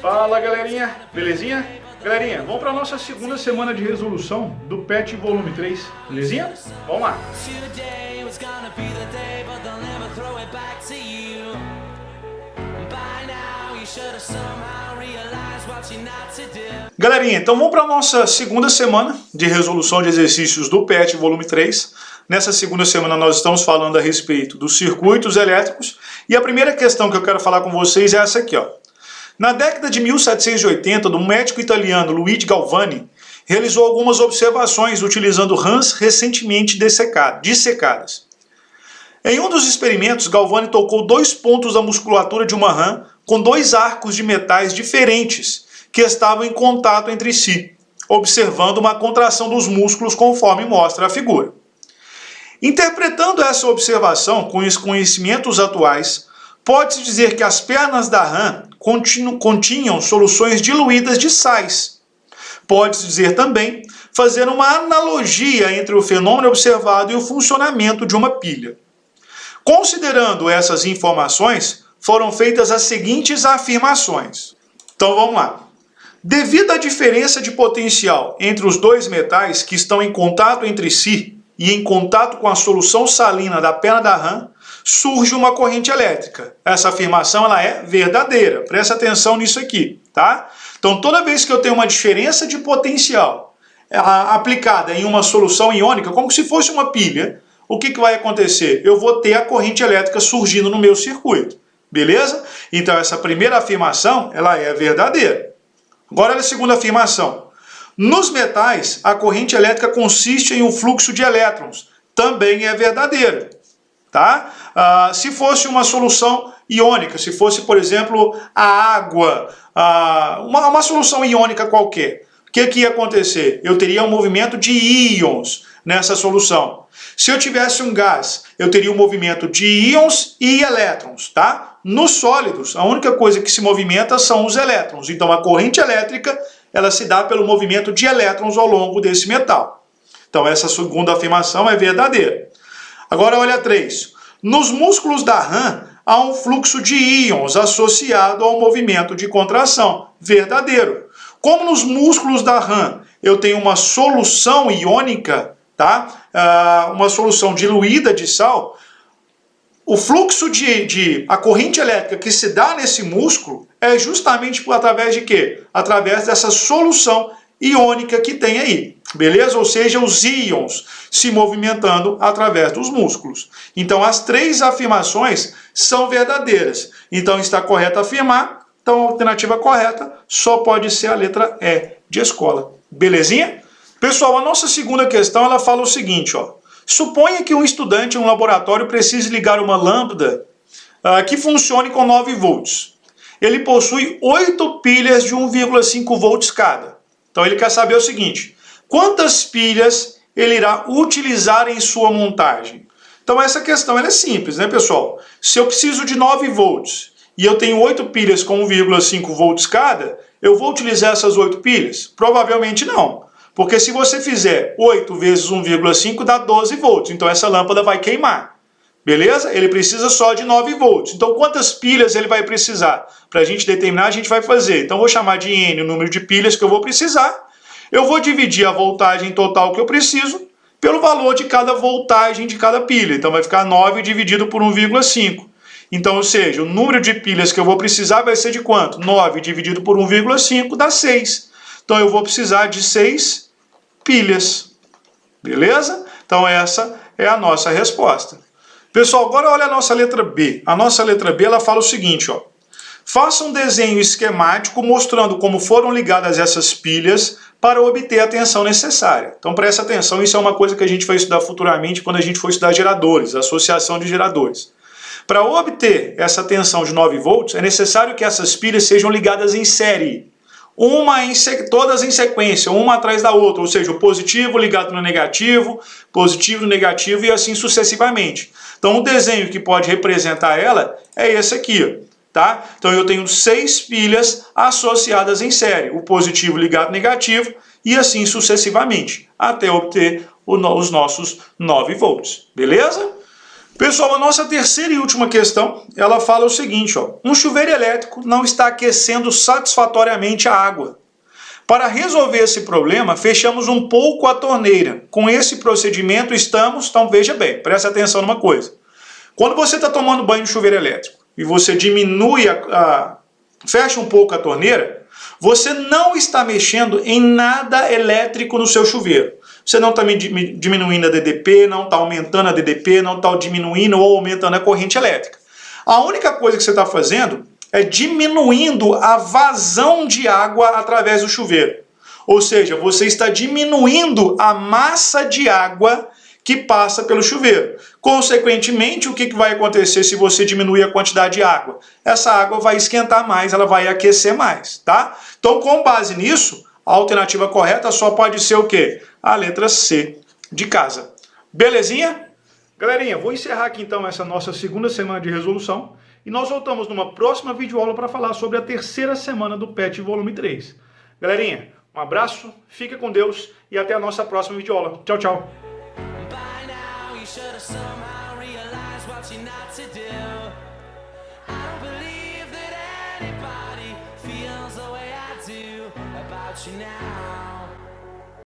Fala galerinha, belezinha? Galerinha, vamos para a nossa segunda semana de resolução do PET volume 3, belezinha? Vamos lá! Galerinha, então vamos para a nossa segunda semana de resolução de exercícios do PET volume 3. Nessa segunda semana nós estamos falando a respeito dos circuitos elétricos e a primeira questão que eu quero falar com vocês é essa aqui, ó. Na década de 1780, o médico italiano Luigi Galvani realizou algumas observações utilizando rãs recentemente dissecadas. Em um dos experimentos, Galvani tocou dois pontos da musculatura de uma rã com dois arcos de metais diferentes que estavam em contato entre si, observando uma contração dos músculos conforme mostra a figura. Interpretando essa observação com os conhecimentos atuais, pode-se dizer que as pernas da rã continham soluções diluídas de sais. Pode-se dizer também fazer uma analogia entre o fenômeno observado e o funcionamento de uma pilha. Considerando essas informações, foram feitas as seguintes afirmações. Então vamos lá. Devido à diferença de potencial entre os dois metais que estão em contato entre si e em contato com a solução salina da perna da rã, surge uma corrente elétrica. Essa afirmação ela é verdadeira. Presta atenção nisso aqui, tá? Então toda vez que eu tenho uma diferença de potencial aplicada em uma solução iônica, como se fosse uma pilha, o que vai acontecer? Eu vou ter a corrente elétrica surgindo no meu circuito. Beleza? Então essa primeira afirmação ela é verdadeira. Agora a segunda afirmação. Nos metais, a corrente elétrica consiste em um fluxo de elétrons. Também é verdadeira. Tá? Se fosse uma solução iônica, se fosse, por exemplo, a água, uma solução iônica qualquer, o que ia acontecer? Eu teria um movimento de íons nessa solução. Se eu tivesse um gás, eu teria um movimento de íons e elétrons. Tá? Nos sólidos, a única coisa que se movimenta são os elétrons. Então a corrente elétrica ela se dá pelo movimento de elétrons ao longo desse metal. Então essa segunda afirmação é verdadeira. Agora olha 3. Nos músculos da rã há um fluxo de íons associado ao movimento de contração. Verdadeiro. Como nos músculos da rã eu tenho uma solução iônica, tá? Uma solução diluída de sal, o fluxo a corrente elétrica que se dá nesse músculo é justamente através de quê? Através dessa solução iônica que tem aí, beleza? Ou seja, os íons se movimentando através dos músculos. Então, as três afirmações são verdadeiras. Então, está correto afirmar. Então, a alternativa correta só pode ser a letra E de escola. Belezinha? Pessoal, a nossa segunda questão, ela fala o seguinte, ó. Suponha que um estudante em um laboratório precise ligar uma lâmpada que funcione com 9 volts. Ele possui 8 pilhas de 1,5 volts cada. Então ele quer saber o seguinte, quantas pilhas ele irá utilizar em sua montagem? Então essa questão ela é simples, né pessoal? Se eu preciso de 9 volts e eu tenho 8 pilhas com 1,5 volts cada, eu vou utilizar essas 8 pilhas? Provavelmente não. Porque se você fizer 8 vezes 1,5 dá 12 volts, então essa lâmpada vai queimar. Beleza? Ele precisa só de 9 volts. Então quantas pilhas ele vai precisar? Para a gente determinar, a gente vai fazer. Então vou chamar de N o número de pilhas que eu vou precisar. Eu vou dividir a voltagem total que eu preciso pelo valor de cada voltagem de cada pilha. Então vai ficar 9 dividido por 1,5. Então, ou seja, o número de pilhas que eu vou precisar vai ser de quanto? 9 dividido por 1,5 dá 6. Então eu vou precisar de 6 pilhas. Beleza? Então essa é a nossa resposta. Pessoal, agora olha a nossa letra B. A nossa letra B ela fala o seguinte, ó. Faça um desenho esquemático mostrando como foram ligadas essas pilhas para obter a tensão necessária. Então presta atenção, isso é uma coisa que a gente vai estudar futuramente quando a gente for estudar geradores, associação de geradores. Para obter essa tensão de 9 volts, é necessário que essas pilhas sejam ligadas em série. Todas em sequência, uma atrás da outra, ou seja, o positivo ligado no negativo e assim sucessivamente. Então o desenho que pode representar ela é esse aqui, tá? Então eu tenho 6 pilhas associadas em série, o positivo ligado no negativo e assim sucessivamente, até obter os nossos 9 volts, beleza? Pessoal, a nossa terceira e última questão, ela fala o seguinte, ó, um chuveiro elétrico não está aquecendo satisfatoriamente a água. Para resolver esse problema, fechamos um pouco a torneira. Com esse procedimento estamos, então veja bem, preste atenção numa coisa. Quando você está tomando banho no chuveiro elétrico e você diminui, fecha um pouco a torneira, você não está mexendo em nada elétrico no seu chuveiro. Você não está diminuindo a DDP, não está aumentando a DDP, não está diminuindo ou aumentando a corrente elétrica. A única coisa que você está fazendo é diminuindo a vazão de água através do chuveiro. Ou seja, você está diminuindo a massa de água que passa pelo chuveiro. Consequentemente, o que vai acontecer se você diminuir a quantidade de água? Essa água vai esquentar mais, ela vai aquecer mais, tá? Então, com base nisso, a alternativa correta só pode ser o quê? A letra C, de casa. Belezinha? Galerinha, vou encerrar aqui então essa nossa segunda semana de resolução e nós voltamos numa próxima videoaula para falar sobre a terceira semana do PET volume 3. Galerinha, um abraço, fica com Deus e até a nossa próxima videoaula. Tchau, tchau. About you now.